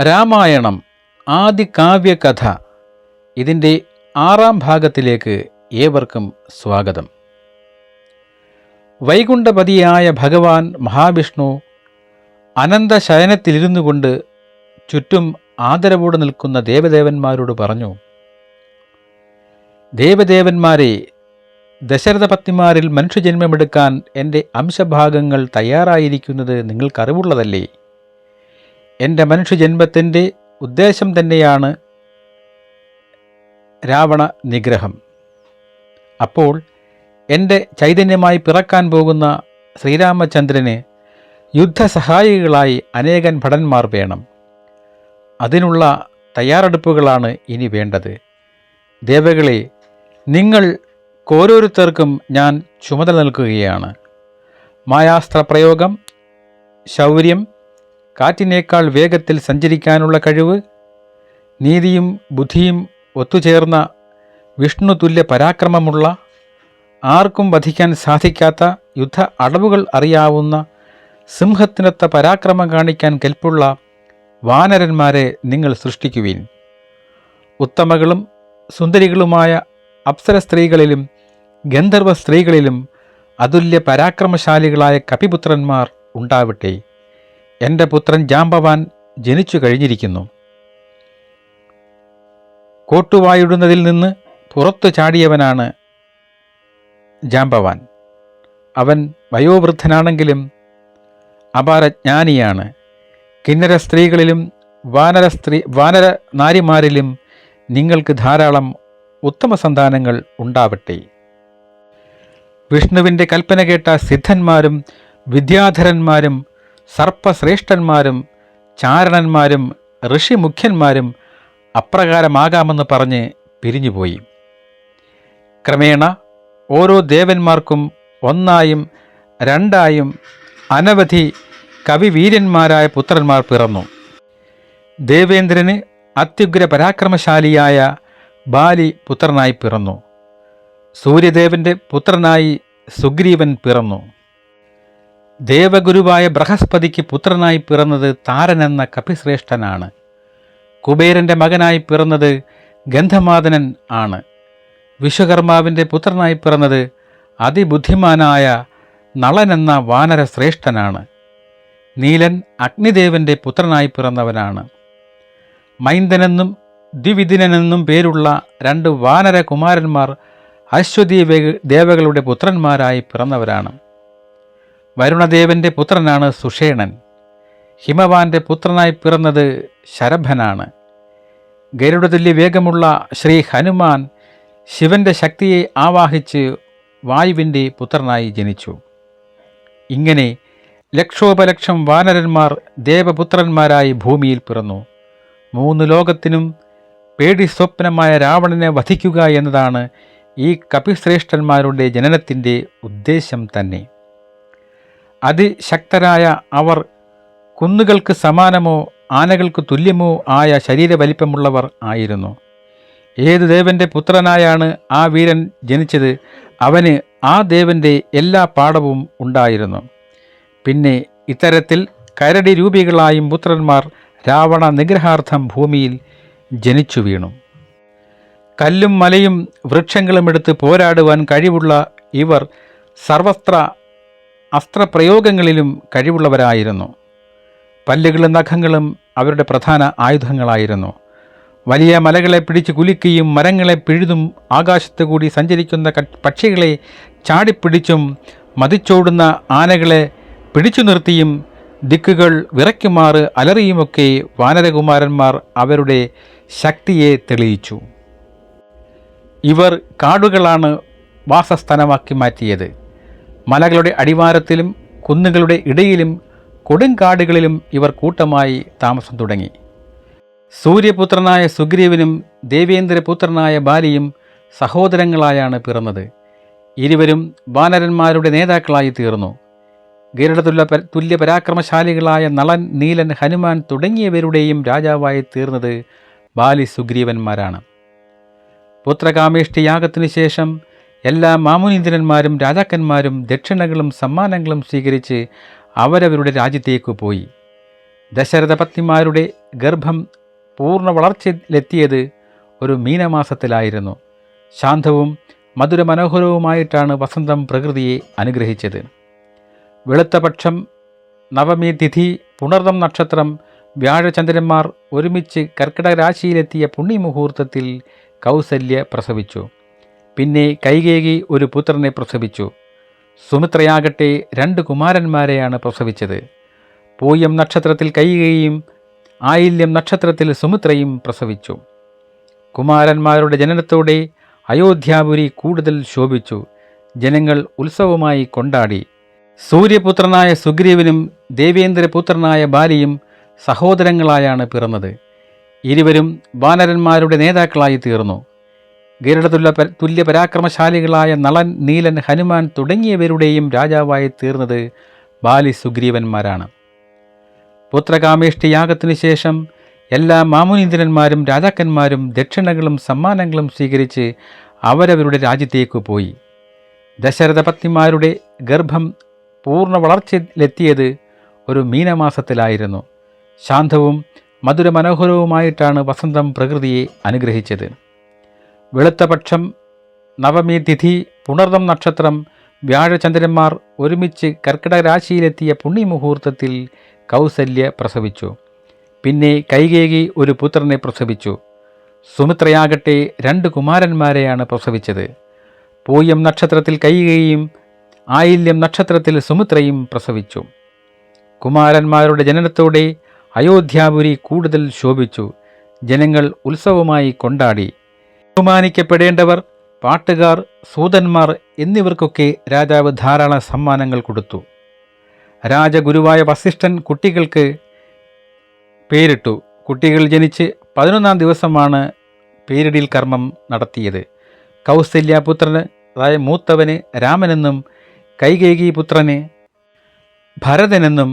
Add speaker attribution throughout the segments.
Speaker 1: രാമായണം ആദികാവ്യകഥ ഇതിൻ്റെ 6ാം ഭാഗത്തിലേക്ക് ഏവർക്കും സ്വാഗതം. വൈകുണ്ഠപതിയായ ഭഗവാൻ മഹാവിഷ്ണു അനന്തശയനത്തിലിരുന്നു കൊണ്ട് ചുറ്റും ആദരവോടെ നിൽക്കുന്ന ദേവദേവന്മാരോട് പറഞ്ഞു: ദേവദേവന്മാരെ, ദശരഥപത്നിമാരിൽ മനുഷ്യജന്മമെടുക്കാൻ എൻ്റെ അംശഭാഗങ്ങൾ തയ്യാറായിരിക്കുന്നത് നിങ്ങൾക്കറിവുള്ളതല്ലേ? എൻ്റെ മനുഷ്യജന്മത്തിൻ്റെ ഉദ്ദേശം തന്നെയാണ് രാവണ നിഗ്രഹം. അപ്പോൾ എൻ്റെ ചൈതന്യമായി പിറക്കാൻ പോകുന്ന ശ്രീരാമചന്ദ്രന് യുദ്ധസഹായികളായി അനേകൻ ഭടന്മാർ വേണം. അതിനുള്ള തയ്യാറെടുപ്പുകളാണ് ഇനി വേണ്ടത്. ദേവകളെ, നിങ്ങൾക്കോരോരുത്തർക്കും ഞാൻ ചുമതല നൽകുകയാണ്. മായാസ്ത്രപ്രയോഗം, ശൗര്യം, കാറ്റിനേക്കാൾ വേഗത്തിൽ സഞ്ചരിക്കാനുള്ള കഴിവ്, നീതിയും ബുദ്ധിയും ഒത്തുചേർന്ന വിഷ്ണു തുല്യ പരാക്രമമുള്ള, ആർക്കും വധിക്കാൻ സാധിക്കാത്ത യുദ്ധ അടവുകൾ അറിയാവുന്ന, സിംഹത്തിനൊത്ത പരാക്രമം കാണിക്കാൻ കെൽപ്പുള്ള വാനരന്മാരെ നിങ്ങൾ സൃഷ്ടിക്കുവിൻ. ഉത്തമകളും സുന്ദരികളുമായ അപ്സര സ്ത്രീകളിലും ഗന്ധർവ സ്ത്രീകളിലും അതുല്യ പരാക്രമശാലികളായ കപിപുത്രന്മാർ ഉണ്ടാവട്ടെ. എൻ്റെ പുത്രൻ ജാംബവാൻ ജനിച്ചു കഴിഞ്ഞിരിക്കുന്നു. കോട്ടുവായിടുന്നതിൽ നിന്ന് പുറത്തു ചാടിയവനാണ് ജാംബവാൻ. അവൻ വയോവൃദ്ധനാണെങ്കിലും അപാരജ്ഞാനിയാണ്. കിന്നര സ്ത്രീകളിലും വാനര നാരിമാരിലും നിങ്ങൾക്ക് ധാരാളം ഉത്തമ സന്താനങ്ങൾ ഉണ്ടാവട്ടെ. വിഷ്ണുവിൻ്റെ കൽപ്പന കേട്ട സിദ്ധന്മാരും വിദ്യാധരന്മാരും സർപ്പശ്രേഷ്ഠന്മാരും ചാരണന്മാരും ഋഷിമുഖ്യന്മാരും അപ്രകാരമാകാമെന്ന് പറഞ്ഞ് പിരിഞ്ഞുപോയി. ക്രമേണ ഓരോ ദേവന്മാർക്കും ഒന്നായും രണ്ടായും അനവധി കവിവീര്യന്മാരായ പുത്രന്മാർ പിറന്നു. ദേവേന്ദ്രന് അത്യുഗ്ര പരാക്രമശാലിയായ ബാലി പുത്രനായി പിറന്നു. സൂര്യദേവൻ്റെ പുത്രനായി സുഗ്രീവൻ പിറന്നു. ദേവഗുരുവായ ബൃഹസ്പതിക്ക് പുത്രനായി പിറന്നത് താരനെന്ന കപിശ്രേഷ്ഠനാണ്. കുബേരൻ്റെ മകനായി പിറന്നത് ഗന്ധമാദനൻ ആണ്. വിശ്വകർമാവിൻ്റെ പുത്രനായി പിറന്നത് അതിബുദ്ധിമാനായ നളനെന്ന വാനര ശ്രേഷ്ഠനാണ്. നീലൻ അഗ്നിദേവൻ്റെ പുത്രനായി പിറന്നവനാണ്. മൈന്ദനെന്നും ദ്വിവിദിനെന്നും പേരുള്ള 2 വാനരകുമാരന്മാർ അശ്വതി ദേവകളുടെ പുത്രന്മാരായി പിറന്നവരാണ്. വരുണദേവൻ്റെ പുത്രനാണ് സുഷേണൻ. ഹിമവാന്റെ പുത്രനായി പിറന്നത് ശരഭനാണ്. ഗരുഡതുല്യ വേഗമുള്ള ശ്രീ ഹനുമാൻ ശിവന്റെ ശക്തിയെ ആവാഹിച്ച് വായുവിൻ്റെ പുത്രനായി ജനിച്ചു. ഇങ്ങനെ ലക്ഷോപലക്ഷം വാനരന്മാർ ദേവപുത്രന്മാരായി ഭൂമിയിൽ പിറന്നു. 3 ലോകത്തിനും പേടി സ്വപ്നമായ രാവണനെ വധിക്കുക എന്നതാണ് ഈ കപിശ്രേഷ്ഠന്മാരുടെ ജനനത്തിൻ്റെ ഉദ്ദേശം തന്നെ. അതിശക്തരായ അവർ കുന്നുകൾക്ക് സമാനമോ ആനകൾക്ക് തുല്യമോ ആയ ശരീരവലിപ്പമുള്ളവർ ആയിരുന്നു. ഏതു ദേവൻ്റെ പുത്രനായാണ് ആ വീരൻ ജനിച്ചത്, അവന് ആ ദേവൻ്റെ എല്ലാ പാഠവും ഉണ്ടായിരുന്നു. പിന്നെ ഇത്തരത്തിൽ കരടി രൂപികളായും പുത്രന്മാർ രാവണ നിഗ്രഹാർത്ഥം ഭൂമിയിൽ ജനിച്ചു വീണു. കല്ലും മലയും വൃക്ഷങ്ങളും എടുത്ത് പോരാടുവാൻ കഴിവുള്ള ഇവർ സർവത്ര അസ്ത്രപ്രയോഗങ്ങളിലും കഴിവുള്ളവരായിരുന്നു. പല്ലുകളും നഖങ്ങളും അവരുടെ പ്രധാന ആയുധങ്ങളായിരുന്നു. വലിയ മലകളെ പിടിച്ച് കുലുക്കിയും മരങ്ങളെ പിഴുതും ആകാശത്തു കൂടി സഞ്ചരിക്കുന്ന പക്ഷികളെ ചാടിപ്പിടിച്ചും മതിച്ചോടുന്ന ആനകളെ പിടിച്ചു നിർത്തിയും ദിക്കുകൾ വിറയ്ക്കുമാറ് അലറിയുമൊക്കെ വാനരകുമാരന്മാർ അവരുടെ ശക്തിയെ തെളിയിച്ചു. ഇവർ കാടുകളാണ് വാസസ്ഥലമാക്കി മാറ്റിയത്. മലകളുടെ അടിവാരത്തിലും കുന്നുകളുടെ ഇടയിലും കൊടുങ്കാടുകളിലും ഇവർ കൂട്ടമായി താമസം തുടങ്ങി. സൂര്യപുത്രനായ സുഗ്രീവനും ദേവേന്ദ്രപുത്രനായ ബാലിയും സഹോദരങ്ങളായാണ് പിറന്നത്. ഇരുവരും വാനരന്മാരുടെ നേതാക്കളായി തീർന്നു. ഗരുഡതുല്യ പരാക്രമശാലികളായ നളൻ, നീലൻ, ഹനുമാൻ തുടങ്ങിയവരുടെയും രാജാവായി തീർന്നത് ബാലി സുഗ്രീവന്മാരാണ്. പുത്രകാമേഷ്ടി യാഗത്തിനു ശേഷം എല്ലാ മാമുനീന്ദ്രന്മാരും രാജാക്കന്മാരും ദക്ഷിണകളും സമ്മാനങ്ങളും സ്വീകരിച്ച് അവരവരുടെ രാജ്യത്തേക്ക് പോയി. ദശരഥ പത്നിമാരുടെ ഗർഭം പൂർണ്ണ വളർച്ചയിലെത്തിയത് ഒരു മീനമാസത്തിലായിരുന്നു. ശാന്തവും മധുരമനോഹരവുമായിട്ടാണ് വസന്തം പ്രകൃതിയെ അനുഗ്രഹിച്ചത്. വെളുത്തപക്ഷം, നവമി തിഥി, പുണർദം നക്ഷത്രം, വ്യാഴചന്ദ്രന്മാർ ഒരുമിച്ച് കർക്കിടക രാശിയിലെത്തിയ പുണ്യമുഹൂർത്തത്തിൽ കൗസല്യ പ്രസവിച്ചു. പിന്നെ കൈകേയി ഒരു പുത്രനെ പ്രസവിച്ചു. സുമിത്രയാകട്ടെ 2 കുമാരന്മാരെയാണ് പ്രസവിച്ചത്. പൂയം നക്ഷത്രത്തിൽ കൈകേയിയും ആയില്യം നക്ഷത്രത്തിൽ സുമിത്രയും പ്രസവിച്ചു. കുമാരന്മാരുടെ ജനനത്തോടെ അയോധ്യാപുരി കൂടുതൽ ശോഭിച്ചു. ജനങ്ങൾ ഉത്സവമായി കൊണ്ടാടി. സൂര്യപുത്രനായ സുഗ്രീവനും ദേവേന്ദ്രപുത്രനായ ബാലിയും സഹോദരങ്ങളായാണ് പിറന്നത്. ഇരുവരും വാനരന്മാരുടെ നേതാക്കളായി തീർന്നു. ഗരുഡതുല്യ പരാക്രമശാലികളായ നളൻ, നീലൻ, ഹനുമാൻ തുടങ്ങിയവരുടെയും രാജാവായി തീർന്നത് ബാലി സുഗ്രീവന്മാരാണ്. പുത്രകാമേഷ്ടി യാഗത്തിനു ശേഷം എല്ലാ മാമുനീന്ദ്രന്മാരും രാജാക്കന്മാരും ദക്ഷിണകളും സമ്മാനങ്ങളും സ്വീകരിച്ച് അവരവരുടെ രാജ്യത്തേക്ക് പോയി. ദശരഥ പത്നിമാരുടെ ഗർഭം പൂർണ്ണ വളർച്ചയിലെത്തിയത് ഒരു മീനമാസത്തിലായിരുന്നു. ശാന്തവും മധുരമനോഹരവുമായിട്ടാണ് വസന്തം പ്രകൃതിയെ അനുഗ്രഹിച്ചത്. വെളുത്തപക്ഷം, നവമി തിഥി, പുണർദം നക്ഷത്രം, വ്യാഴചന്ദ്രന്മാർ ഒരുമിച്ച് കർക്കിടക രാശിയിലെത്തിയ പുണ്യമുഹൂർത്തത്തിൽ കൗസല്യ പ്രസവിച്ചു. പിന്നെ കൈകേയി ഒരു പുത്രനെ പ്രസവിച്ചു. സുമിത്രയാകട്ടെ 2 കുമാരന്മാരെയാണ് പ്രസവിച്ചത്. പൂയം നക്ഷത്രത്തിൽ കൈകേയിയും ആയില്യം നക്ഷത്രത്തിൽ സുമിത്രയും പ്രസവിച്ചു. കുമാരന്മാരുടെ ജനനത്തോടെ അയോധ്യാപുരി കൂടുതൽ ശോഭിച്ചു. ജനങ്ങൾ ഉത്സവമായി കൊണ്ടാടി. ബഹുമാനിക്കപ്പെടേണ്ടവർ, പാട്ടുകാർ, സൂതന്മാർ എന്നിവർക്കൊക്കെ രാജാവ് ധാരാളം സമ്മാനങ്ങൾ കൊടുത്തു. രാജഗുരുവായ വസിഷ്ഠൻ കുട്ടികൾക്ക് പേരിട്ടു. കുട്ടികൾ ജനിച്ച് 11-ാം ദിവസമാണ് പേരിടൽ കർമ്മം നടത്തിയത്. കൗസല്യപുത്രന് അതായ മൂത്തവന് രാമനെന്നും കൈകേയി പുത്രന് ഭരതനെന്നും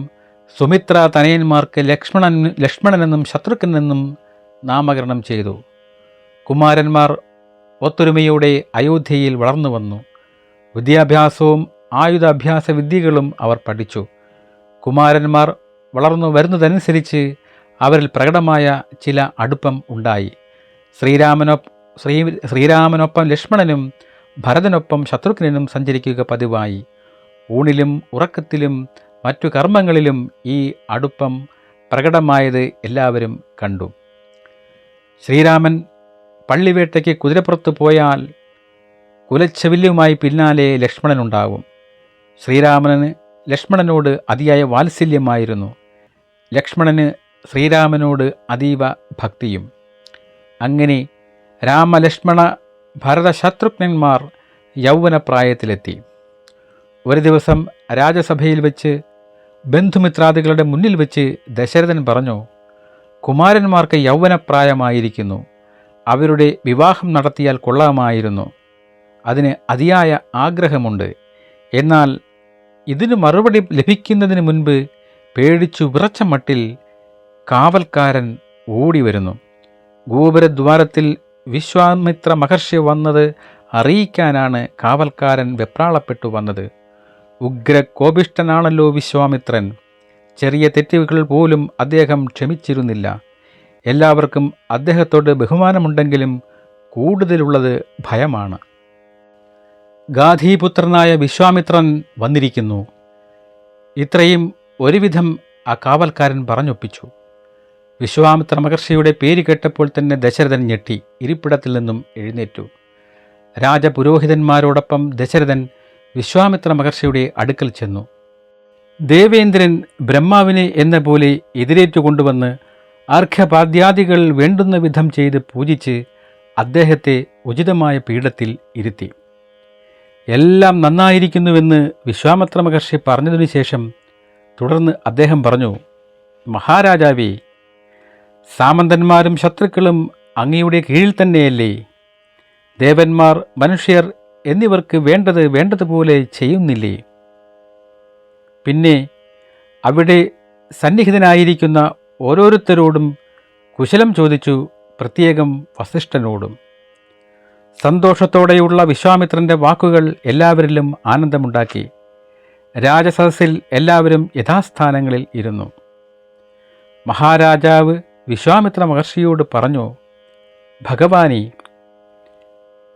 Speaker 1: സുമിത്ര തനയന്മാർക്ക് ലക്ഷ്മണനെന്നും ശത്രുഘ്നെന്നും നാമകരണം ചെയ്തു. കുമാരന്മാർ ഒത്തൊരുമയോടെ അയോധ്യയിൽ വളർന്നു വന്നു. വിദ്യാഭ്യാസവും ആയുധാഭ്യാസ വിദ്യകളും അവർ പഠിച്ചു. കുമാരന്മാർ വളർന്നു വരുന്നതനുസരിച്ച് അവരിൽ പ്രകടമായ ചില അടുപ്പം ഉണ്ടായി. ശ്രീരാമനൊപ്പം ലക്ഷ്മണനും ഭരതനൊപ്പം ശത്രുഘ്നും സഞ്ചരിക്കുക പതിവായി. ഊണിലും ഉറക്കത്തിലും മറ്റു കർമ്മങ്ങളിലും ഈ അടുപ്പം പ്രകടമായത് എല്ലാവരും കണ്ടു. ശ്രീരാമൻ പള്ളിവേട്ടയ്ക്ക് കുതിരപ്പുറത്ത് പോയാൽ കുലച്ചവില്ലുമായി പിന്നാലെ ലക്ഷ്മണനുണ്ടാവും. ലക്ഷ്മണനോട് അതിയായ വാത്സല്യമായിരുന്നു. ലക്ഷ്മണന് ശ്രീരാമനോട് അതീവ ഭക്തിയും. അങ്ങനെ രാമലക്ഷ്മണ ഭരത ശത്രുഘ്നന്മാർ യൗവനപ്രായത്തിലെത്തി. ഒരു ദിവസം രാജസഭയിൽ വെച്ച് ബന്ധുമിത്രാദികളുടെ മുന്നിൽ വെച്ച് ദശരഥൻ പറഞ്ഞു, കുമാരന്മാർക്ക് യൗവനപ്രായമായിരിക്കുന്നു. അവരുടെ വിവാഹം നടത്തിയാൽ കൊള്ളാമായിരുന്നു. അതിന് അതിയായ ആഗ്രഹമുണ്ട്. എന്നാൽ ഇതിനു മറുപടി ലഭിക്കുന്നതിന് മുൻപ് പേടിച്ചു വിറച്ച മട്ടിൽ കാവൽക്കാരൻ ഓടി വരുന്നു. ഗോപുരദ്വാരത്തിൽ വിശ്വാമിത്ര മഹർഷി വന്നത് അറിയിക്കാനാണ് കാവൽക്കാരൻ വെപ്രാളപ്പെട്ടു വന്നത്. ഉഗ്രകോപിഷ്ഠനാണല്ലോ വിശ്വാമിത്രൻ. ചെറിയ തെറ്റുകൾ പോലും അദ്ദേഹം ക്ഷമിച്ചിരുന്നില്ല. എല്ലാവർക്കും അദ്ദേഹത്തോട് ബഹുമാനമുണ്ടെങ്കിലും കൂടുതലുള്ളത് ഭയമാണ്. ഗാധീപുത്രനായ വിശ്വാമിത്രൻ വന്നിരിക്കുന്നു. ഇത്രയും ഒരുവിധം ആ കാവൽക്കാരൻ പറഞ്ഞൊപ്പിച്ചു. വിശ്വാമിത്ര മഹർഷിയുടെ പേര് കേട്ടപ്പോൾ തന്നെ ദശരഥൻ ഞെട്ടി ഇരിപ്പിടത്തിൽ നിന്നും എഴുന്നേറ്റു. രാജപുരോഹിതന്മാരോടൊപ്പം ദശരഥൻ വിശ്വാമിത്ര മഹർഷിയുടെ അടുക്കൽ ചെന്നു. ദേവേന്ദ്രൻ ബ്രഹ്മാവിനെ എന്ന പോലെ എതിരേറ്റുകൊണ്ടുവന്ന് അർഘ്യപാദ്യാദികൾ വേണ്ടുന്ന വിധം ചെയ്ത് പൂജിച്ച് അദ്ദേഹത്തെ ഉചിതമായ പീഠത്തിൽ ഇരുത്തി. എല്ലാം നന്നായിരിക്കുന്നുവെന്ന് വിശ്വാമിത്ര മഹർഷി പറഞ്ഞതിനു ശേഷം തുടർന്ന് അദ്ദേഹം പറഞ്ഞു, മഹാരാജാവേ, സാമന്തന്മാരും ശത്രുക്കളും അങ്ങയുടെ കീഴിൽ തന്നെയല്ലേ? ദേവന്മാർ, മനുഷ്യർ എന്നിവർക്ക് വേണ്ടതുപോലെ ചെയ്യുന്നില്ലേ? പിന്നെ അവിടെ സന്നിഹിതനായിരിക്കുന്ന ഓരോരുത്തരോടും കുശലം ചോദിച്ചു, പ്രത്യേകം വസിഷ്ഠനോടും. സന്തോഷത്തോടെയുള്ള വിശ്വാമിത്രൻ്റെ വാക്കുകൾ എല്ലാവരിലും ആനന്ദമുണ്ടാക്കി. രാജസദസ്സിൽ എല്ലാവരും യഥാസ്ഥാനങ്ങളിൽ ഇരുന്നു. മഹാരാജാവ് വിശ്വാമിത്ര മഹർഷിയോട് പറഞ്ഞു, ഭഗവാനേ,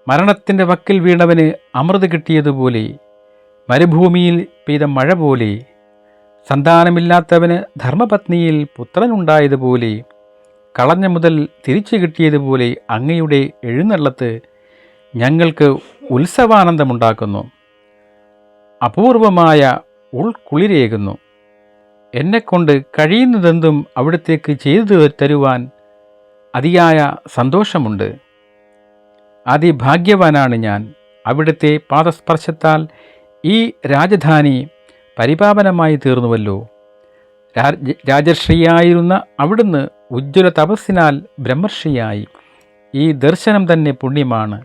Speaker 1: മരണത്തിൻ്റെ വക്കിൽ വീണവന് അമൃത് കിട്ടിയതുപോലെ, മരുഭൂമിയിൽ പെയ്ത മഴ പോലെ, സന്താനമില്ലാത്തവന് ധർമ്മപത്നിയിൽ പുത്രനുണ്ടായതുപോലെ, കളഞ്ഞ മുതൽ തിരിച്ചു കിട്ടിയതുപോലെ അങ്ങയുടെ എഴുന്നള്ളത്ത് ഞങ്ങൾക്ക് ഉത്സവാനന്ദമുണ്ടാക്കുന്നു, അപൂർവമായ ഉൾക്കുളിരേകുന്നു. എന്നെക്കൊണ്ട് കഴിയുന്നതെന്തും അവിടത്തേക്ക് ചെയ്തു തരുവാൻ അതിയായ സന്തോഷമുണ്ട്. അതിഭാഗ്യവാനാണ് ഞാൻ. അവിടുത്തെ പാദസ്പർശത്താൽ ഈ രാജധാനി പരിപാവനമായി തീർന്നുവല്ലോ. രാജർഷിയായിരുന്ന അവിടുന്ന് ഉജ്ജ്വല തപസ്സിനാൽ ബ്രഹ്മർഷിയായി. ഈ ദർശനം തന്നെ പുണ്യമാണ്.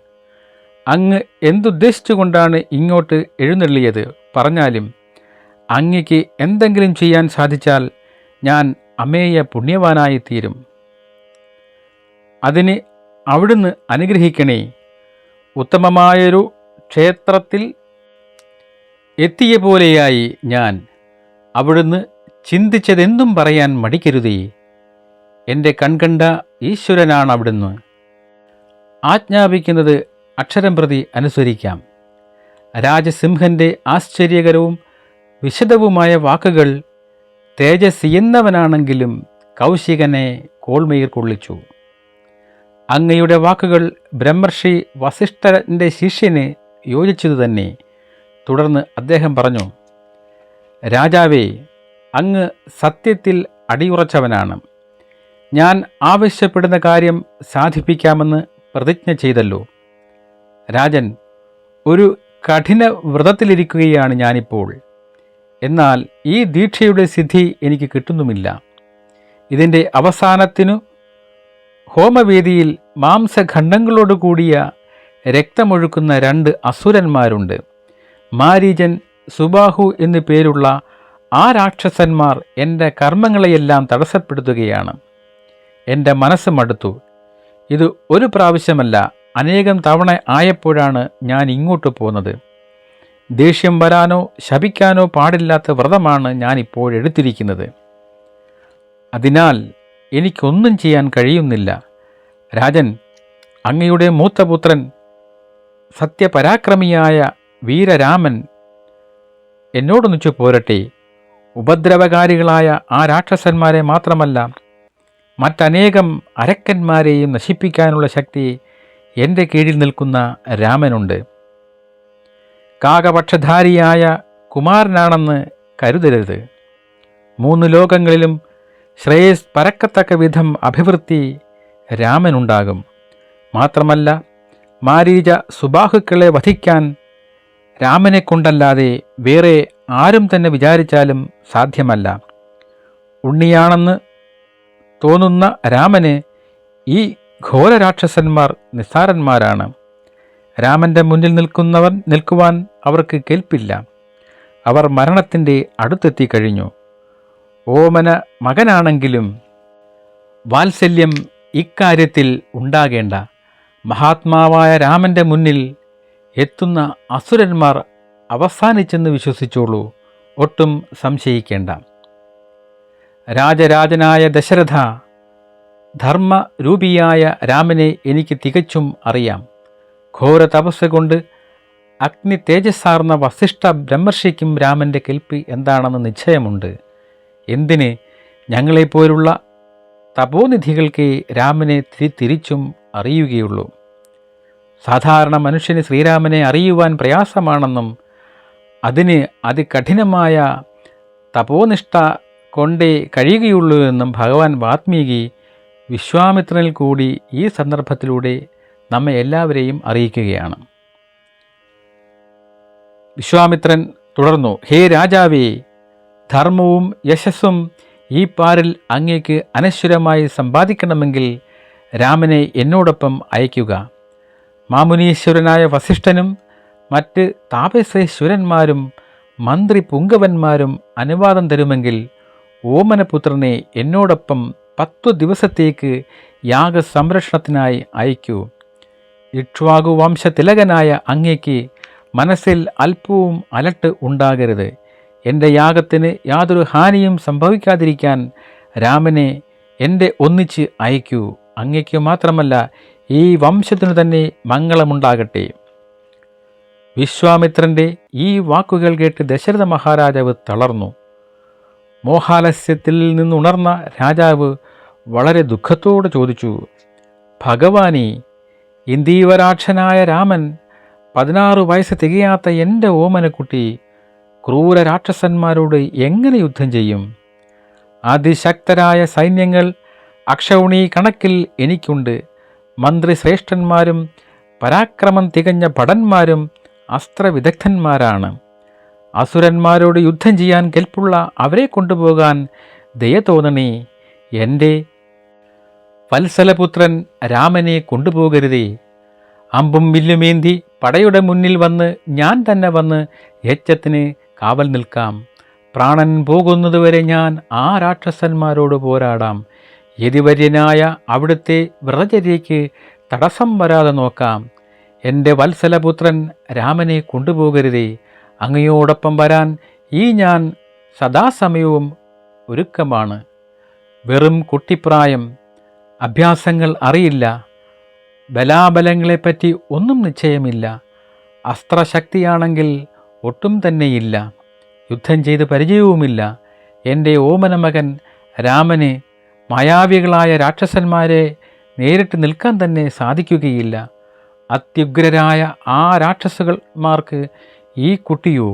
Speaker 1: അങ്ങ് എന്തുദ്ദേശിച്ചുകൊണ്ടാണ് ഇങ്ങോട്ട് എഴുന്നള്ളിയത് പറഞ്ഞാലും അങ്ങയ്ക്ക് എന്തെങ്കിലും ചെയ്യാൻ സാധിച്ചാൽ ഞാൻ അമേയ പുണ്യവാനായി തീരും. അതിന് അവിടുന്ന് അനുഗ്രഹിക്കണേ. ഉത്തമമായൊരു ക്ഷേത്രത്തിൽ എത്തിയ പോലെയായി ഞാൻ. അവിടുന്ന് ചിന്തിച്ചതെന്തും പറയാൻ മടിക്കരുതേ. എൻ്റെ കൺകണ്ട ഈശ്വരനാണ് അവിടുന്ന്. ആജ്ഞാപിക്കുന്നത് അക്ഷരം പ്രതി അനുസരിക്കാം. രാജസിംഹൻ്റെ ആശ്ചര്യകരവും വിശദവുമായ വാക്കുകൾ തേജസ്സിയെന്നവനാണെങ്കിലും കൗശികനെ കോൾമയിൽ കൊള്ളിച്ചു. അങ്ങയുടെ വാക്കുകൾ ബ്രഹ്മർഷി വസിഷ്ഠൻ്റെ ശിഷ്യന് യോജിച്ചതു തന്നെ. തുടർന്ന് അദ്ദേഹം പറഞ്ഞു, രാജാവേ, അങ്ങ് സത്യത്തിൽ അടിയുറച്ചവനാണ്. ഞാൻ ആവശ്യപ്പെടുന്ന കാര്യം സാധിപ്പിക്കാമെന്ന് പ്രതിജ്ഞ ചെയ്തല്ലോ. രാജൻ, ഒരു കഠിന വ്രതത്തിലിരിക്കുകയാണ് ഞാനിപ്പോൾ. എന്നാൽ ഈ ദീക്ഷയുടെ സിദ്ധി എനിക്ക് കിട്ടുന്നുമില്ല. ഇതിൻ്റെ അവസാനത്തിനു ഹോമവേദിയിൽ മാംസഖണ്ഡങ്ങളോട് കൂടിയ രക്തമൊഴുക്കുന്ന 2 അസുരന്മാരുണ്ട്. മാരീചൻ, സുബാഹു എന്നു പേരുള്ള ആ രാക്ഷസന്മാർ എൻ്റെ കർമ്മങ്ങളെയെല്ലാം തടസ്സപ്പെടുത്തുകയാണ്. എൻ്റെ മനസ്സ് മടുത്തു. ഇത് ഒരു പ്രാവശ്യമല്ല, അനേകം തവണ ആയപ്പോഴാണ് ഞാൻ ഇങ്ങോട്ട് പോന്നത്. ദേഷ്യം വരാനോ ശപിക്കാനോ പാടില്ലാത്ത വ്രതമാണ് ഞാനിപ്പോഴെടുത്തിരിക്കുന്നത്. അതിനാൽ എനിക്കൊന്നും ചെയ്യാൻ കഴിയുന്നില്ല. രാജൻ, അങ്ങയുടെ മൂത്തപുത്രൻ സത്യപരാക്രമിയായ വീരരാമൻ എന്നോടൊന്നിച്ചു പോരട്ടെ. ഉപദ്രവകാരികളായ ആ രാക്ഷസന്മാരെ മാത്രമല്ല, മറ്റനേകം അരക്കന്മാരെയും നശിപ്പിക്കാനുള്ള ശക്തി എൻ്റെ കീഴിൽ നിൽക്കുന്ന രാമനുണ്ട്. കാകപക്ഷധാരിയായ കുമാരനാണെന്ന് കരുതരുത്. 3 ലോകങ്ങളിലും ശ്രേയസ് പരക്കത്തക്ക വിധം അഭിവൃദ്ധി രാമനുണ്ടാകും. മാത്രമല്ല, മാരീച സുബാഹുക്കളെ വധിക്കാൻ രാമനെ കൊണ്ടല്ലാതെ വേറെ ആരും തന്നെ വിചാരിച്ചാലും സാധ്യമല്ല. ഉണ്ണിയാണെന്ന് തോന്നുന്ന രാമന് ഈ ഘോരരാക്ഷസന്മാർ നിസ്സാരന്മാരാണ്. രാമൻ്റെ മുന്നിൽ നിൽക്കുവാൻ അവർക്ക് കേൾപ്പില്ല. അവർ മരണത്തിൻ്റെ അടുത്തെത്തിക്കഴിഞ്ഞു. ഓമന മകനാണെങ്കിലും വാത്സല്യം ഇക്കാര്യത്തിൽ ഉണ്ടാകേണ്ട. മഹാത്മാവായ രാമൻ്റെ മുന്നിൽ എത്തുന്ന അസുരന്മാർ അവസാനിച്ചെന്ന് വിശ്വസിച്ചോളൂ, ഒട്ടും സംശയിക്കേണ്ട. രാജരാജനായ ദശരഥ, ധർമ്മരൂപിയായ രാമനെ എനിക്ക് തികച്ചും അറിയാം. ഘോര തപസ് കൊണ്ട് അഗ്നി തേജസ്സാർന്ന വസിഷ്ഠ ബ്രഹ്മർഷിക്കും രാമൻ്റെ കെൽപ്പ് എന്താണെന്ന് നിശ്ചയമുണ്ട്. എന്തിന് ഞങ്ങളെപ്പോലുള്ള തപോനിധികൾക്ക് രാമനെ തിരിച്ചും അറിയുകയുള്ളൂ. സാധാരണ മനുഷ്യന് ശ്രീരാമനെ അറിയുവാൻ പ്രയാസമാണെന്നും അതിന് അതികഠിനമായ തപോനിഷ്ഠ കൊണ്ടേ കഴിയുകയുള്ളൂ എന്നും ഭഗവാൻ വാത്മീകി വിശ്വാമിത്രനിൽ കൂടി ഈ സന്ദർഭത്തിലൂടെ നമ്മെ എല്ലാവരെയും അറിയിക്കുകയാണ്. വിശ്വാമിത്രൻ തുടർന്നു, ഹേ രാജാവേ, ധർമ്മവും യശസ്സും ഈ പാരിൽ അങ്ങേക്ക് അനശ്വരമായി സമ്പാദിക്കണമെങ്കിൽ രാമനെ എന്നോടൊപ്പം അയയ്ക്കുക. മാമുനീശ്വരനായ വസിഷ്ഠനും മറ്റ് താപസേശ്വരന്മാരും മന്ത്രി പുങ്കവന്മാരും അനുവാദം തരുമെങ്കിൽ ഓമനപുത്രനെ എന്നോടൊപ്പം 10 ദിവസത്തേക്ക് യാഗസംരക്ഷണത്തിനായി അയക്കൂ. ഇക്ഷ്വാകു വംശതിലകനായ അങ്ങേക്ക് മനസ്സിൽ അല്പവും അലട്ട് ഉണ്ടാകരുത്. എൻ്റെ യാഗത്തിന് യാതൊരു ഹാനിയും സംഭവിക്കാതിരിക്കാൻ രാമനെ എൻ്റെ ഒന്നിച്ച് അയക്കൂ. അങ്ങയ്ക്ക് മാത്രമല്ല ഈ വംശത്തിനു തന്നെ മംഗളമുണ്ടാകട്ടെ. വിശ്വാമിത്രൻ്റെ ഈ വാക്കുകൾ കേട്ട് ദശരഥ മഹാരാജാവ് തളർന്നു. മോഹാലസ്യത്തിൽ നിന്നുണർന്ന രാജാവ് വളരെ ദുഃഖത്തോടെ ചോദിച്ചു, ഭഗവാനേ, ഇന്ദീവരാക്ഷനായ രാമൻ, 16 വയസ്സ് തികയാത്ത എൻ്റെ ഓമനക്കുട്ടി ക്രൂര രാക്ഷസന്മാരോട് എങ്ങനെ യുദ്ധം ചെയ്യും? അതിശക്തരായ സൈന്യങ്ങൾ അക്ഷൗണി കണക്കിൽ എനിക്കുണ്ട്. മന്ത്രിശ്രേഷ്ഠന്മാരും പരാക്രമം തികഞ്ഞ ഭടന്മാരും അസ്ത്രവിദഗ്ധന്മാരാണ്. അസുരന്മാരോട് യുദ്ധം ചെയ്യാൻ കെൽപ്പുള്ള അവരെ കൊണ്ടുപോകാൻ ദയ തോന്നണേ. എൻ്റെ വത്സലപുത്രൻ രാമനെ കൊണ്ടുപോകരുതേ. അമ്പും വില്ലുമേന്തി പടയുടെ മുന്നിൽ വന്ന് ഞാൻ തന്നെ വന്ന് യജ്ഞത്തിന് കാവൽ നിൽക്കാം. പ്രാണൻ പോകുന്നതുവരെ ഞാൻ ആ രാക്ഷസന്മാരോട് പോരാടാം. യതിവര്യനായ അവിടുത്തെ വ്രതചര്യയ്ക്ക് തടസ്സം വരാതെ നോക്കാം. എൻ്റെ വത്സലപുത്രൻ രാമനെ കൊണ്ടുപോകരുതേ. അങ്ങയോടൊപ്പം വരാൻ ഞാൻ സദാസമയവും ഒരുക്കമാണ്. വെറും കുട്ടിപ്രായം, അഭ്യാസങ്ങൾ അറിയില്ല, ബലാബലങ്ങളെപ്പറ്റി ഒന്നും നിശ്ചയമില്ല, അസ്ത്രശക്തിയാണെങ്കിൽ ഒട്ടും തന്നെയില്ല, യുദ്ധം ചെയ്ത് പരിചയവുമില്ല. എൻ്റെ ഓമന മകൻ രാമന് മായാവികളായ രാക്ഷസന്മാരെ നേരിട്ട് നിൽക്കാൻ തന്നെ സാധിക്കുകയില്ല. അത്യുഗ്രരായ ആ രാക്ഷസന്മാർക്ക് ഈ കുട്ടിയോ?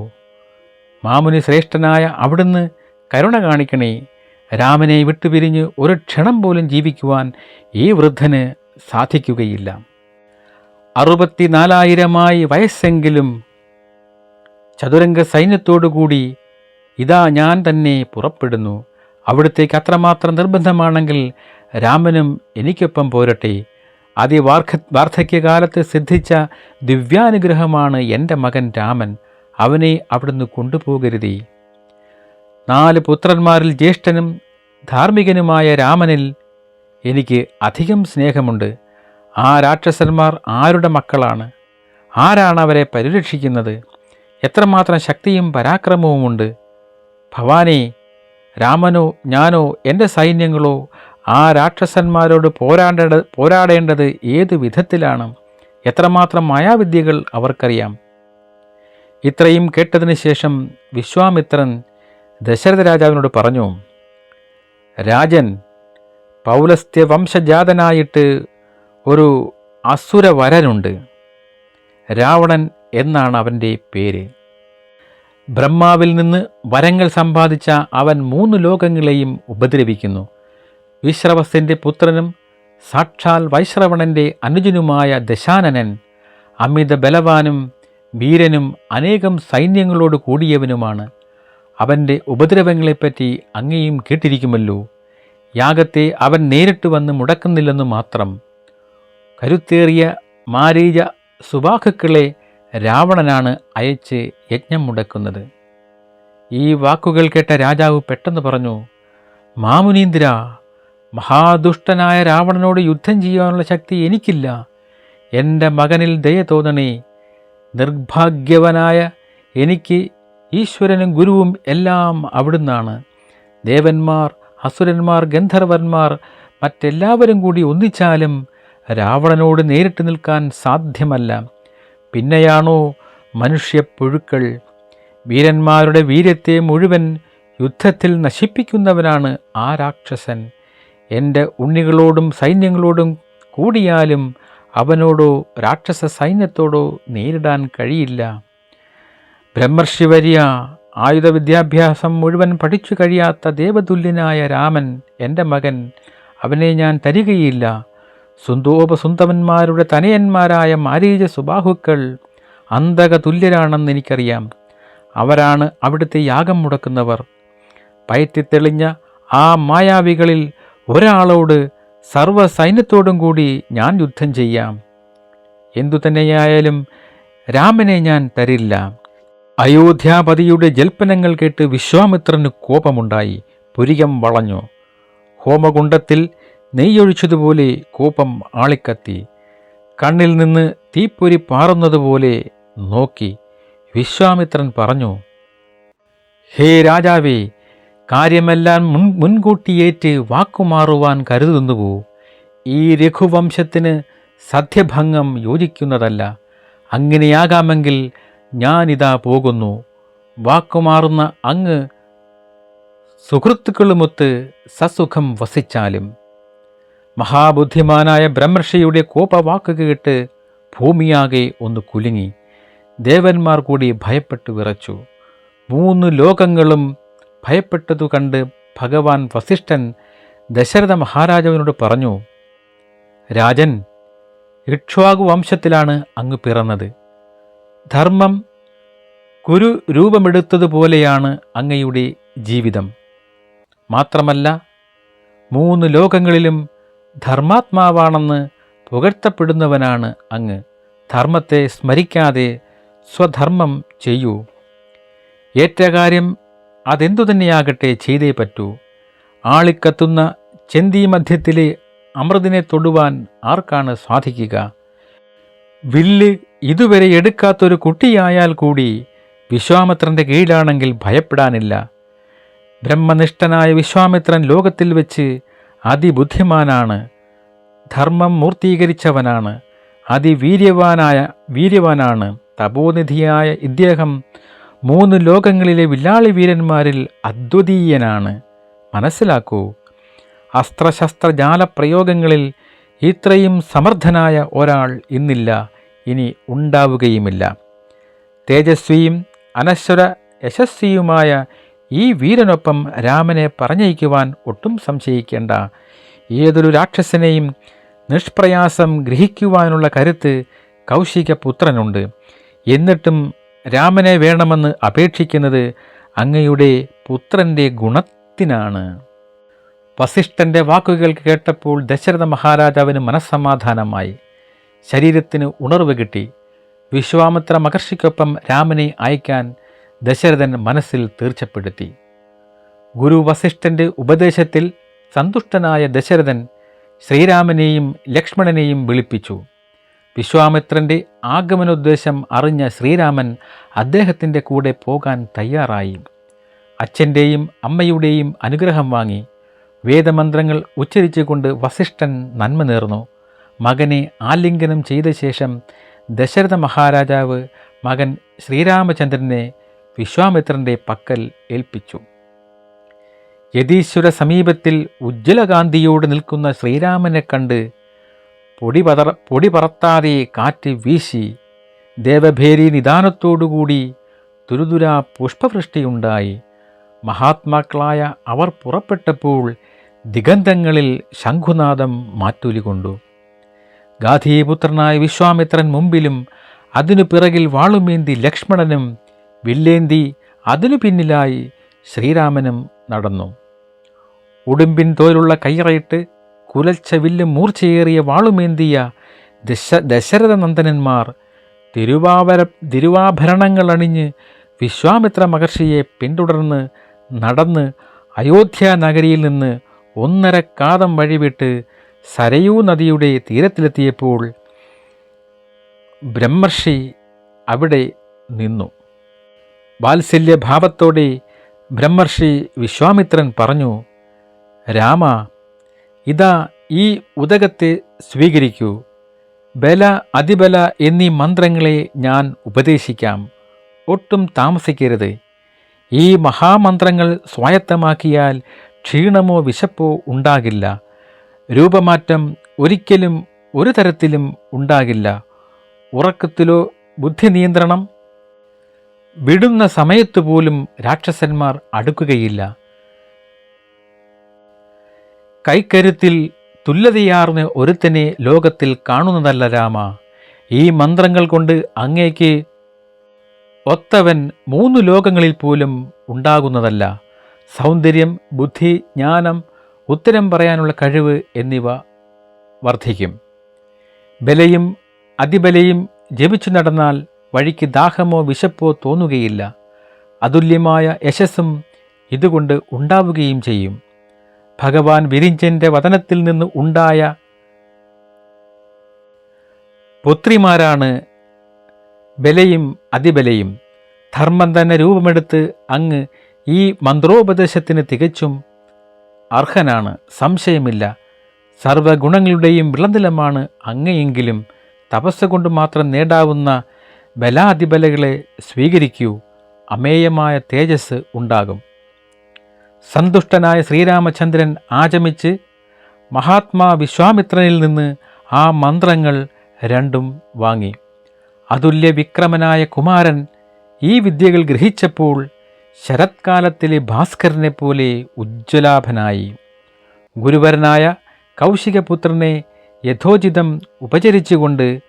Speaker 1: മാമുനി ശ്രേഷ്ഠനായ അവിടുന്ന് കരുണ കാണിക്കണേ. രാമനെ വിട്ടുപിരിഞ്ഞ് ഒരു ക്ഷണം പോലും ജീവിക്കുവാൻ ഈ വൃദ്ധന് സാധിക്കുകയില്ല. 64,000 വയസ്സെങ്കിലും ചതുരംഗ സൈന്യത്തോടുകൂടി ഇതാ ഞാൻ തന്നെ പുറപ്പെടുന്നു. അവിടുത്തേക്ക് അത്രമാത്രം നിർബന്ധമാണെങ്കിൽ രാമനും എനിക്കൊപ്പം പോരട്ടെ. വാർദ്ധക്യകാലത്ത് സിദ്ധിച്ച ദിവ്യാനുഗ്രഹമാണ് എൻ്റെ മകൻ രാമൻ. അവനെ അവിടുന്ന് കൊണ്ടുപോകരുതേ. 4 പുത്രന്മാരിൽ ജ്യേഷ്ഠനും ധാർമ്മികനുമായ രാമനിൽ എനിക്ക് അധികം സ്നേഹമുണ്ട്. ആ രാക്ഷസന്മാർ ആരുടെ മക്കളാണ്? ആരാണ് അവരെ പരിരക്ഷിക്കുന്നത്? എത്രമാത്രം ശക്തിയും പരാക്രമവുമുണ്ട്? ഭവാനെ, രാമനോ ഞാനോ എൻ്റെ സൈന്യങ്ങളോ ആ രാക്ഷസന്മാരോട് പോരാടേണ്ടത് ഏതു വിധത്തിലാണ്? എത്രമാത്രം മായാവിദ്യകൾ അവർക്കറിയാം. ഇത്രയും കേട്ടതിന് ശേഷം വിശ്വാമിത്രൻ ദശരഥ രാജാവിനോട് പറഞ്ഞു, രാജൻ, പൗലസ്ത്യ വംശജാതനായിട്ട് ഒരു അസുരവരനുണ്ട്. രാവണൻ എന്നാണ് അവൻ്റെ പേര്. ബ്രഹ്മാവിൽ നിന്ന് വരങ്ങൾ സമ്പാദിച്ച അവൻ 3 ലോകങ്ങളെയും ഉപദ്രവിക്കുന്നു. വിശ്രവസിൻ്റെ പുത്രനും സാക്ഷാൽ വൈശ്രവണൻ്റെ അനുജനുമായ ദശാനനൻ അമിത ബലവാനും വീരനും അനേകം സൈന്യങ്ങളോട് കൂടിയവനുമാണ്. അവൻ്റെ ഉപദ്രവങ്ങളെപ്പറ്റി അങ്ങയും കേട്ടിരിക്കുമല്ലോ. യാഗത്തെ അവൻ നേരിട്ട് വന്ന് മുടക്കുന്നില്ലെന്നു മാത്രം. കരുത്തേറിയ മാരീച സുബാഹുക്കളെ രാവണനാണ് അയച്ച് യജ്ഞം മുടക്കുന്നത്. ഈ വാക്കുകൾ കേട്ട രാജാവ് പെട്ടെന്ന് പറഞ്ഞു, മാമുനീന്ദ്ര, മഹാദുഷ്ടനായ രാവണനോട് യുദ്ധം ചെയ്യാനുള്ള ശക്തി എനിക്കില്ല. എൻ്റെ മകനിൽ ദയ തോന്നണേ. നിർഭാഗ്യവനായ എനിക്ക് ഈശ്വരനും ഗുരുവും എല്ലാം അവിടുന്നാണ്. ദേവന്മാർ, അസുരന്മാർ, ഗന്ധർവന്മാർ, മറ്റെല്ലാവരും കൂടി ഒന്നിച്ചാലും രാവണനോട് നേരിട്ട് നിൽക്കാൻ സാധ്യമല്ല. പിന്നെയാണോ മനുഷ്യപ്പുഴുക്കൾ? വീരന്മാരുടെ വീര്യത്തെ മുഴുവൻ യുദ്ധത്തിൽ നശിപ്പിക്കുന്നവനാണ് ആ രാക്ഷസൻ. എൻ്റെ ഉണ്ണികളോടും സൈന്യങ്ങളോടും കൂടിയാലും അവനോടോ രാക്ഷസ സൈന്യത്തോടോ നേരിടാൻ കഴിയില്ല. ബ്രഹ്മർഷിവര്യ, ആയുധ വിദ്യാഭ്യാസം മുഴുവൻ പഠിച്ചു കഴിയാത്ത ദേവതുല്യനായ രാമൻ എൻ്റെ മകൻ. അവനെ ഞാൻ തരികയില്ല. സുന്തോപസുന്തവന്മാരുടെ തനയന്മാരായ മാരീച സുബാഹുക്കൾ അന്തക തുല്യരാണെന്ന് എനിക്കറിയാം. അവരാണ് അവിടുത്തെ യാഗം മുടക്കുന്നവർ. പയറ്റിത്തെളിഞ്ഞ ആ മായാവികളിൽ ഒരാളോട് സർവ്വസൈന്യത്തോടും കൂടി ഞാൻ യുദ്ധം ചെയ്യാം. എന്തുതന്നെയായാലും രാമനെ ഞാൻ തരില്ല. അയോധ്യാപതിയുടെ ജൽപ്പനങ്ങൾ കേട്ട് വിശ്വാമിത്രന് കോപമുണ്ടായി. പുരികം വളഞ്ഞു. ഹോമകുണ്ഡത്തിൽ നെയ്യൊഴിച്ചതുപോലെ കോപം ആളിക്കത്തി. കണ്ണിൽ നിന്ന് തീപ്പൊരി പാറുന്നതുപോലെ നോക്കി. വിശ്വാമിത്രൻ പറഞ്ഞു, ഹേ രാജാവേ, കാര്യമെല്ലാം മുൻകൂട്ടിയേറ്റ് വാക്കുമാറുവാൻ കരുതുന്നുവോ? ഈ രഘുവംശത്തിന് സത്യഭംഗം യോജിക്കുന്നതല്ല. അങ്ങനെയാകാമെങ്കിൽ ഞാനിതാ പോകുന്നു. വാക്കുമാറുന്ന അങ്ങ് സുഹൃത്തുക്കളുമൊത്ത് സസുഖം വസിച്ചാലും. മഹാബുദ്ധിമാനായ ബ്രഹ്മർഷിയുടെ കോപവാക്ക് കേട്ട് ഭൂമിയാകെ ഒന്ന് കുലുങ്ങി. ദേവന്മാർ കൂടി ഭയപ്പെട്ടു വിറച്ചു. 3 ലോകങ്ങളും ഭയപ്പെട്ടതു കണ്ട് ഭഗവാൻ വസിഷ്ഠൻ ദശരഥ മഹാരാജാവിനോട് പറഞ്ഞു, രാജൻ, ഇക്ഷ്വാകു വംശത്തിലാണ് അങ്ങ് പിറന്നത്. ധർമ്മം കുരു രൂപമെടുത്തതുപോലെയാണ് അങ്ങയുടെ ജീവിതം. മാത്രമല്ല 3 ലോകങ്ങളിലും ധർമാത്മാവാണെന്ന് പുകഴ്ത്തപ്പെടുന്നവനാണ് അങ്ങ്. ധർമ്മത്തെ സ്മരിക്കാതെ സ്വധർമ്മം ചെയ്യൂ. ഏറ്റ കാര്യം അതെന്തു തന്നെയാകട്ടെ ചെയ്തേ പറ്റൂ. ആളിക്കത്തുന്ന ചെന്തി മധ്യത്തിലെ അമൃതിനെ തൊടുവാൻ ആർക്കാണ് സാധിക്കുക? വില്ല് ഇതുവരെ എടുക്കാത്തൊരു കുട്ടിയായാൽ കൂടി വിശ്വാമിത്രൻ്റെ കീഴിലാണെങ്കിൽ ഭയപ്പെടാനില്ല. ബ്രഹ്മനിഷ്ഠനായ വിശ്വാമിത്രൻ ലോകത്തിൽ വെച്ച് അതിബുദ്ധിമാനാണ്, ധർമ്മം മൂർത്തീകരിച്ചവനാണ്, വീര്യവാനാണ്. തപോനിധിയായ ഇദ്ദേഹം 3 ലോകങ്ങളിലെ വില്ലാളി വീരന്മാരിൽ അദ്വിതീയനാണ്. മനസ്സിലാക്കൂ, അസ്ത്രശസ്ത്രജാല പ്രയോഗങ്ങളിൽ ഇത്രയും സമർത്ഥനായ ഒരാൾ ഇന്നില്ല, ഇനി ഉണ്ടാവുകയുമില്ല. തേജസ്വിയും അനശ്വര യശസ്വിയുമായ ഈ വീരനൊപ്പം രാമനെ പറഞ്ഞയക്കുവാൻ ഒട്ടും സംശയിക്കേണ്ട. ഏതൊരു രാക്ഷസനെയും നിഷ്പ്രയാസം ഗ്രഹിക്കുവാനുള്ള കരുത്ത് കൗശികപുത്രനുണ്ട്. എന്നിട്ടും രാമനെ വേണമെന്ന് അപേക്ഷിക്കുന്നത് അങ്ങയുടെ പുത്രൻ്റെ ഗുണത്തിനാണ്. വസിഷ്ഠൻ്റെ വാക്കുകൾ കേട്ടപ്പോൾ ദശരഥ മഹാരാജാവിന് മനസ്സമാധാനമായി. ശരീരത്തിന് ഉണർവ് കിട്ടി. വിശ്വാമിത്ര മഹർഷിക്കൊപ്പം രാമനെ അയക്കാൻ ദശരഥൻ മനസ്സിൽ തീർച്ചപ്പെടുത്തി. ഗുരു വസിഷ്ഠൻ്റെ ഉപദേശത്തിൽ സന്തുഷ്ടനായ ദശരഥൻ ശ്രീരാമനെയും ലക്ഷ്മണനെയും വിളിപ്പിച്ചു. വിശ്വാമിത്രൻ്റെ ആഗമനോദ്ദേശം അറിഞ്ഞ ശ്രീരാമൻ അദ്ദേഹത്തിൻ്റെ കൂടെ പോകാൻ തയ്യാറായി. അച്ഛൻ്റെയും അമ്മയുടെയും അനുഗ്രഹം വാങ്ങി വേദമന്ത്രങ്ങൾ ഉച്ചരിച്ചുകൊണ്ട് വസിഷ്ഠൻ നന്മ നേർന്നു. മകനെ ആലിംഗനം ചെയ്ത ശേഷം ദശരഥ മഹാരാജാവ് മകൻ ശ്രീരാമചന്ദ്രനെ വിശ്വാമിത്രൻ്റെ പക്കൽ ഏൽപ്പിച്ചു. യതീശ്വര സമീപത്തിൽ ഉജ്ജ്വലകാന്തിയോട് നിൽക്കുന്ന ശ്രീരാമനെ കണ്ട് പൊടി പറത്താതെ കാറ്റ് വീശി. ദേവഭേരി നിദാനത്തോടുകൂടി തുരുതുരാ പുഷ്പവൃഷ്ടിയുണ്ടായി. മഹാത്മാക്കളായ അവർ പുറപ്പെട്ടപ്പോൾ ദിഗന്ധങ്ങളിൽ ശംഖുനാദം മാറ്റൊലികൊണ്ടു. ഗാധീപുത്രനായ വിശ്വാമിത്രൻ മുമ്പിലും അതിനു പിറകിൽ വാളുമേന്തി ലക്ഷ്മണനും വില്ലേന്തി അതിനു പിന്നിലായി ശ്രീരാമനും നടന്നു. ഉടുമ്പിൻ തോലുള്ള കയ്യറയിട്ട് കുലച്ച വില്ലും മൂർച്ചയേറിയ വാളുമേന്തിയ ദശരഥനന്ദനന്മാർ തിരുവാഭരണങ്ങൾ അണിഞ്ഞ് വിശ്വാമിത്ര മഹർഷിയെ പിന്തുടർന്ന് നടന്ന് അയോധ്യ നഗരിയിൽ നിന്ന് 1.5 കാതം വഴിവിട്ട് സരയൂ നദിയുടെ തീരത്തിലെത്തിയപ്പോൾ ബ്രഹ്മർഷി അവിടെ നിന്നു. വാത്സല്യഭാവത്തോടെ ബ്രഹ്മർഷി വിശ്വാമിത്രൻ പറഞ്ഞു, രാമ, ഇതാ ഈ ഉദകത്തെ സ്വീകരിക്കൂ. ബല, അതിബല എന്നീ മന്ത്രങ്ങളെ ഞാൻ ഉപദേശിക്കാം. ഒട്ടും താമസിക്കരുത്. ഈ മഹാമന്ത്രങ്ങൾ സ്വായത്തമാക്കിയാൽ ക്ഷീണമോ വിശപ്പോ ഉണ്ടാകില്ല. രൂപമാറ്റം ഒരിക്കലും ഒരു തരത്തിലും ഉണ്ടാകില്ല. ഉറക്കത്തിലോ ബുദ്ധി നിയന്ത്രണം വിടുന്ന സമയത്തുപോലും രാക്ഷസന്മാർ അടുക്കുകയില്ല. കൈക്കരുത്തിൽ തുല്യതയാർന്ന ഒരുത്തനെ ലോകത്തിൽ കാണുന്നതല്ല രാമ. ഈ മന്ത്രങ്ങൾ കൊണ്ട് അങ്ങേക്ക് ഒത്തവൻ 3 ലോകങ്ങളിൽ പോലും ഉണ്ടാകുന്നതല്ല. സൗന്ദര്യം, ബുദ്ധി, ജ്ഞാനം, ഉത്തരം പറയാനുള്ള കഴിവ് എന്നിവ വർദ്ധിക്കും. ബലയും അതിബലയും ജപിച്ചു നടന്നാൽ വഴിക്ക് ദാഹമോ വിശപ്പോ തോന്നുകയില്ല. അതുല്യമായ യശസ്സും ഇതുകൊണ്ട് ഉണ്ടാവുകയും ചെയ്യും. ഭഗവാൻ വിരിഞ്ചൻ്റെ വദനത്തിൽ നിന്ന് ഉണ്ടായ പുത്രിമാരാണ് ബലയും അതിബലയും. ധർമ്മം തന്നെ രൂപമെടുത്ത് അങ്ങ് ഈ മന്ത്രോപദേശത്തിന് തികച്ചും അർഹനാണ്, സംശയമില്ല. സർവഗുണങ്ങളുടെയും വിളനിലമാണ് അങ്ങയെങ്കിലും തപസ് കൊണ്ട് മാത്രം നേടാവുന്ന ബലാതിബലകളെ സ്വീകരിക്കൂ, അമേയമായ തേജസ് ഉണ്ടാകും. സന്തുഷ്ടനായ ശ്രീരാമചന്ദ്രൻ ആചമിച്ച് മഹാത്മാ വിശ്വാമിത്രനിൽ നിന്ന് ആ മന്ത്രങ്ങൾ രണ്ടും വാങ്ങി. അതുല്യ വിക്രമനായ കുമാരൻ ഈ വിദ്യകൾ ഗ്രഹിച്ചപ്പോൾ ശരത്കാലത്തിലെ ഭാസ്കരനെ പോലെ ഉജ്ജ്വലാഭനായി. ഗുരുവരനായ കൗശികപുത്രനെ യഥോചിതം ഉപചരിച്ചുകൊണ്ട്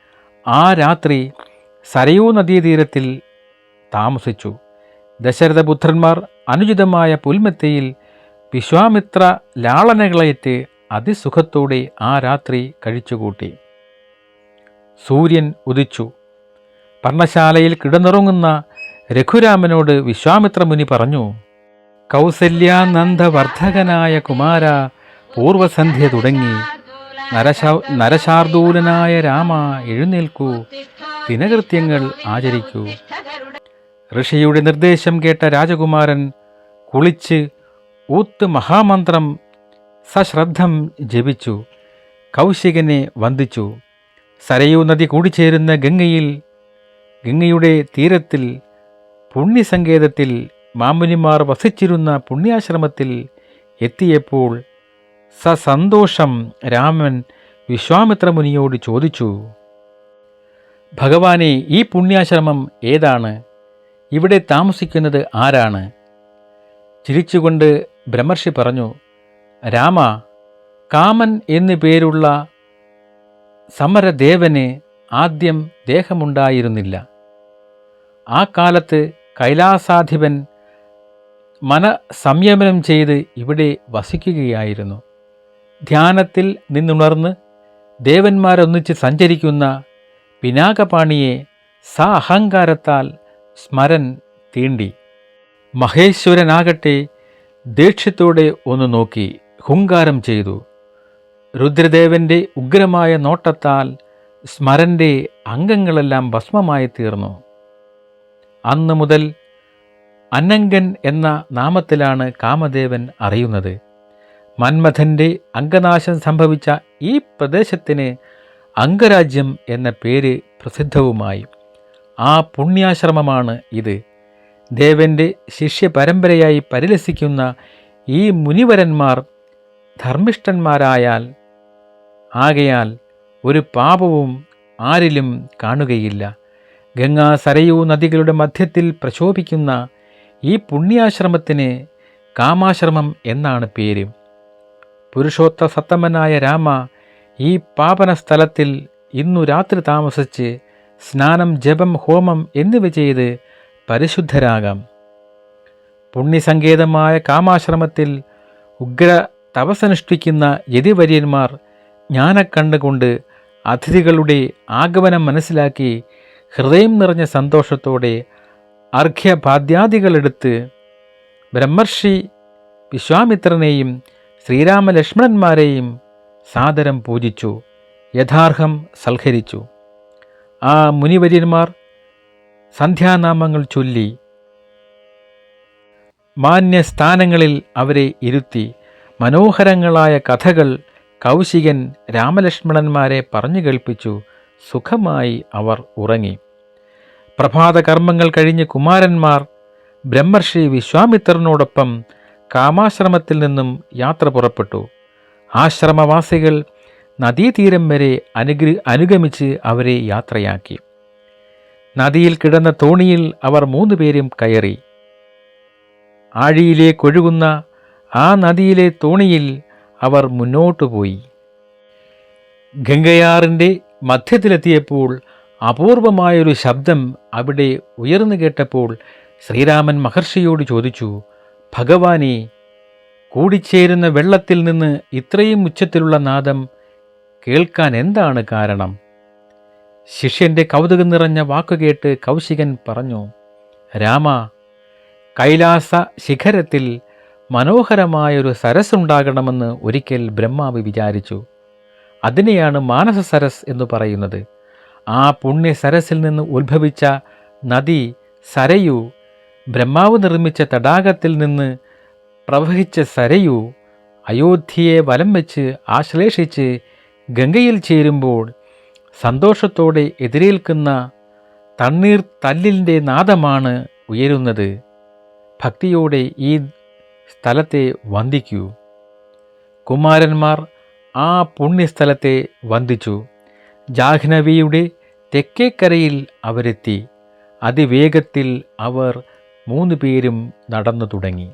Speaker 1: ആ രാത്രി സരയൂ നദീതീരത്തിൽ താമസിച്ചു. ദശരഥപുത്രന്മാർ അനുചിതമായ പുൽമെത്തയിൽ വിശ്വാമിത്ര ലാളനകളേറ്റ് അതിസുഖത്തോടെ ആ രാത്രി കഴിച്ചുകൂട്ടി. സൂര്യൻ ഉദിച്ചു. പർണശാലയിൽ കിടന്നുറങ്ങുന്ന രഘുരാമനോട് വിശ്വാമിത്ര മുനി പറഞ്ഞു: കൗസല്യാനന്ദവർദ്ധകനായ കുമാര, പൂർവസന്ധ്യ തുടങ്ങി. നരശാർദൂലനായ രാമ, എഴുന്നേൽക്കൂ, ദിനകൃത്യങ്ങൾ ആചരിക്കൂ. ഋഷിയുടെ നിർദ്ദേശം കേട്ട രാജകുമാരൻ കുളിച്ച് ഊത്ത് മഹാമന്ത്രം സശ്രദ്ധം ജപിച്ചു. കൗശികനെ വന്ദിച്ചു. സരയൂ നദി കൂടിച്ചേരുന്ന ഗംഗയുടെ തീരത്തിൽ പുണ്യസങ്കേതത്തിൽ മാമുനിമാർ വസിച്ചിരുന്ന പുണ്യാശ്രമത്തിൽ എത്തിയപ്പോൾ സസന്തോഷം രാമൻ വിശ്വാമിത്ര മുനിയോട് ചോദിച്ചു: ഭഗവാനെ, ഈ പുണ്യാശ്രമം ഏതാണ്? ഇവിടെ താമസിക്കുന്നത് ആരാണ്? ചിരിച്ചുകൊണ്ട് ബ്രഹ്മർഷി പറഞ്ഞു: രാമ, കാമൻ എന്നു പേരുള്ള സമരദേവന് ആദ്യം ദേഹമുണ്ടായിരുന്നില്ല. ആ കാലത്ത് കൈലാസാധിപൻ മനസംയമനം ചെയ്ത് ഇവിടെ വസിക്കുകയായിരുന്നു. ധ്യാനത്തിൽ നിന്നുണർന്ന് ദേവന്മാരൊന്നിച്ച് സഞ്ചരിക്കുന്ന പിനാകപാണിയെ അഹങ്കാരത്താൽ സ്മരൻ തീണ്ടി. മഹേശ്വരനാകട്ടെ ദേഷ്യത്തോടെ ഒന്ന് നോക്കി ഹുങ്കാരം ചെയ്തു. രുദ്രദേവന്റെ ഉഗ്രമായ നോട്ടത്താൽ സ്മരന്റെ അംഗങ്ങളെല്ലാം ഭസ്മമായി തീർന്നു. അന്നു മുതൽ അനങ്കൻ എന്ന നാമത്തിലാണ് കാമദേവൻ അറിയുന്നത്. മന്മഥന്റെ അംഗനാശം സംഭവിച്ച ഈ പ്രദേശത്തിന് അംഗരാജ്യം എന്ന പേര് പ്രസിദ്ധവുമായി. ആ പുണ്യാശ്രമമാണ് ഇത്. ദേവന്റെ ശിഷ്യപരമ്പരയായി പരിലസിക്കുന്ന ഈ മുനിവരന്മാർ ധർമ്മിഷ്ഠന്മാരായാൽ ഒരു പാപവും ആരിലും കാണുകയില്ല. ഗംഗാ സരയൂ നദികളുടെ മധ്യത്തിൽ പ്രശോഭിക്കുന്ന ഈ പുണ്യാശ്രമത്തിന് കാമാശ്രമം എന്നാണ് പേര്. പുരുഷോത്ത സത്തമനായ രാമ, ഈ പാപന സ്ഥലത്തിൽ ഇന്നു രാത്രി താമസിച്ച് സ്നാനം, ജപം, ഹോമം എന്നിവ ചെയ്ത് പരിശുദ്ധരാകാം. പുണ്യസങ്കേതമായ കാമാശ്രമത്തിൽ ഉഗ്ര തപസ്സനുഷ്ഠിക്കുന്ന യതിവര്യന്മാർ ജ്ഞാനക്കണ്ണുകൊണ്ട് അതിഥികളുടെ ആഗമനം മനസ്സിലാക്കി ഹൃദയം നിറഞ്ഞ സന്തോഷത്തോടെ അർഘ്യപാദ്യാദികളെടുത്ത് ബ്രഹ്മർഷി വിശ്വാമിത്രനെയും ശ്രീരാമലക്ഷ്മണന്മാരെയും സാദരം പൂജിച്ചു, യഥാർഹം സൽക്കരിച്ചു. ആ മുനിവര്യന്മാർ സന്ധ്യാനാമങ്ങൾ ചൊല്ലി മാന്യസ്ഥാനങ്ങളിൽ അവരെ ഇരുത്തി മനോഹരങ്ങളായ കഥകൾ കൗശികൻ രാമലക്ഷ്മണന്മാരെ പറഞ്ഞു കേൾപ്പിച്ചു. സുഖമായി അവർ ഉറങ്ങി. പ്രഭാതകർമ്മങ്ങൾ കഴിഞ്ഞ് കുമാരന്മാർ ബ്രഹ്മർഷി വിശ്വാമിത്രനോടൊപ്പം കാമാശ്രമത്തിൽ നിന്നും യാത്ര പുറപ്പെട്ടു. ആശ്രമവാസികൾ നദീതീരം വരെ അനുഗമിച്ച് അവരെ യാത്രയാക്കി. നദിയിൽ കിടന്ന തോണിയിൽ അവർ 3 പേരും കയറി. ആഴിയിലേക്കൊഴുകുന്ന ആ നദിയിലെ തോണിയിൽ അവർ മുന്നോട്ടു പോയി. ഗംഗയാറിൻ്റെ മധ്യത്തിലെത്തിയപ്പോൾ അപൂർവമായൊരു ശബ്ദം അവിടെ ഉയർന്നു കേട്ടപ്പോൾ ശ്രീരാമൻ മഹർഷിയോട് ചോദിച്ചു: ഭഗവാനെ, കൂടിച്ചേരുന്ന വെള്ളത്തിൽ നിന്ന് ഇത്രയും ഉച്ചത്തിലുള്ള നാദം കേൾക്കാൻ എന്താണ് കാരണം? ശിഷ്യന്റെ കൗതുകം നിറഞ്ഞ വാക്കുകേട്ട് കൗശികൻ പറഞ്ഞു: രാമ, കൈലാസ ശിഖരത്തിൽ മനോഹരമായൊരു സരസ്സുണ്ടാകണമെന്ന് ഒരിക്കൽ ബ്രഹ്മാവ് വിചാരിച്ചു. അതിനെയാണ് മാനസ സരസ് എന്ന് പറയുന്നത്. ആ പുണ്യ സരസിൽ നിന്ന് ഉത്ഭവിച്ച നദി സരയു ബ്രഹ്മാവ് നിർമ്മിച്ച തടാകത്തിൽ നിന്ന് പ്രവഹിച്ച സരയു അയോധ്യയെ വലം വെച്ച് ആശ്ലേഷിച്ച് ഗംഗയിൽ ചേരുമ്പോൾ സന്തോഷത്തോടെ എതിരേൽക്കുന്ന തണ്ണീർ തല്ലിൻ്റെ നാദമാണ് ഉയരുന്നത്. ഭക്തിയോടെ ഈ സ്ഥലത്തെ വന്ദിക്കൂ. കുമാരന്മാർ ആ പുണ്യസ്ഥലത്തെ വന്ദിച്ചു. ജാഹ്നവിയുടെ തെക്കേക്കരയിൽ അവരെത്തി. അതിവേഗത്തിൽ അവർ 3 പേരും നടന്നു തുടങ്ങി.